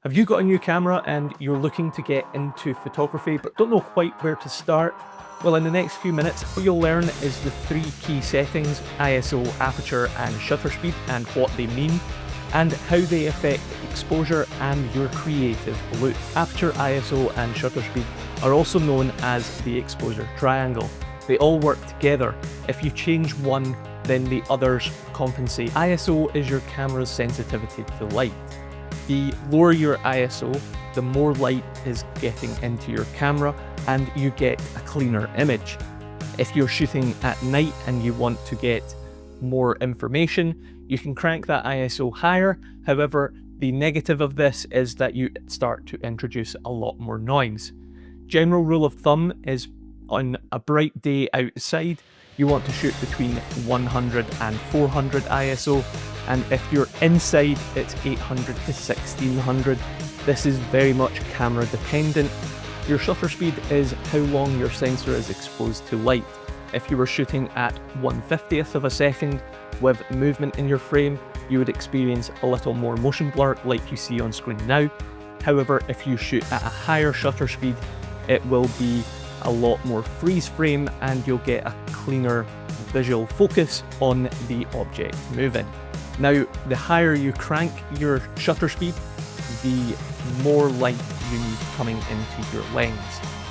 Have you got a new camera and you're looking to get into photography but don't know quite where to start? Well, in the next few minutes, what you'll learn is the three key settings: ISO, aperture and shutter speed, and what they mean, and how they affect exposure and your creative look. Aperture, ISO and shutter speed are also known as the exposure triangle. They all work together. If you change one, then the others compensate. ISO is your camera's sensitivity to light. The lower your ISO, the more light is getting into your camera and you get a cleaner image. If you're shooting at night and you want to get more information, you can crank that ISO higher. However, the negative of this is that you start to introduce a lot more noise. General rule of thumb is, on a bright day outside, you want to shoot between 100 and 400 ISO, and if you're inside, it's 800 to 1600. This is very much camera dependent. Your shutter speed is how long your sensor is exposed to light. If you were shooting at 1/50th of a second with movement in your frame, you would experience a little more motion blur like you see on screen now. However, if you shoot at a higher shutter speed, it will be a lot more freeze frame and you'll get a cleaner visual focus on the object moving. Now, the higher you crank your shutter speed, the more light you need coming into your lens.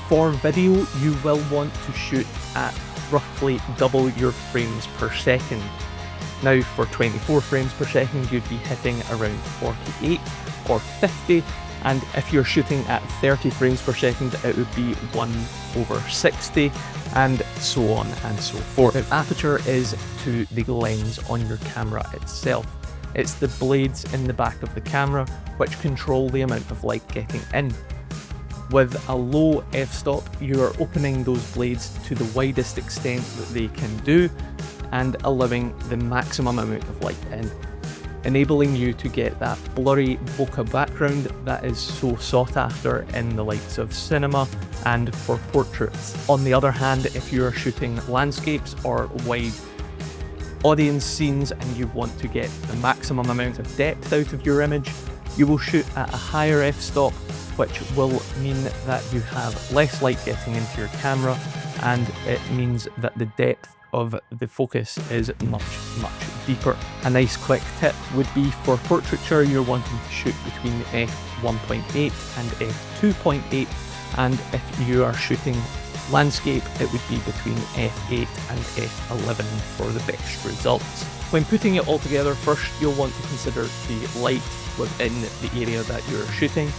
For video, you will want to shoot at roughly double your frames per second. Now, for 24 frames per second, you'd be hitting around 48 or 50. And if you're shooting at 30 frames per second, it would be 1/60, and so on and so forth. Now, aperture is to the lens on your camera itself. It's the blades in the back of the camera which control the amount of light getting in. With a low f-stop, you are opening those blades to the widest extent that they can do and allowing the maximum amount of light in, enabling you to get that blurry bokeh background that is so sought after in the likes of cinema and for portraits. On the other hand, if you are shooting landscapes or wide audience scenes and you want to get the maximum amount of depth out of your image, you will shoot at a higher f-stop, which will mean that you have less light getting into your camera, and it means that the depth of the focus is much deeper. A nice quick tip would be, for portraiture, you're wanting to shoot between f1.8 and f2.8, and if you are shooting landscape, it would be between f8 and f11 for the best results. When putting it all together, first you'll want to consider the light within the area that you're shooting.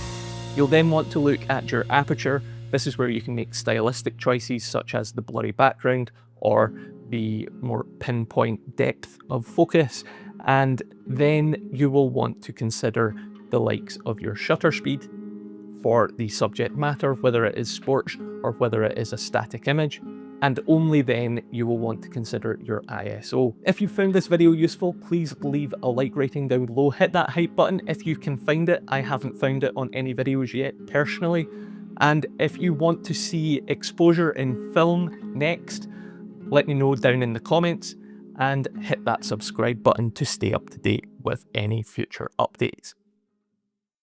You'll then want to look at your aperture. This is where you can make stylistic choices such as the blurry background or the more pinpoint depth of focus. And then you will want to consider the likes of your shutter speed for the subject matter, whether it is sports or whether it is a static image. And only then you will want to consider your ISO. If you found this video useful, please leave a like rating down below. Hit that hype button if you can find it. I haven't found it on any videos yet, personally. And if you want to see exposure in film next, let me know down in the comments, and hit that subscribe button to stay up to date with any future updates.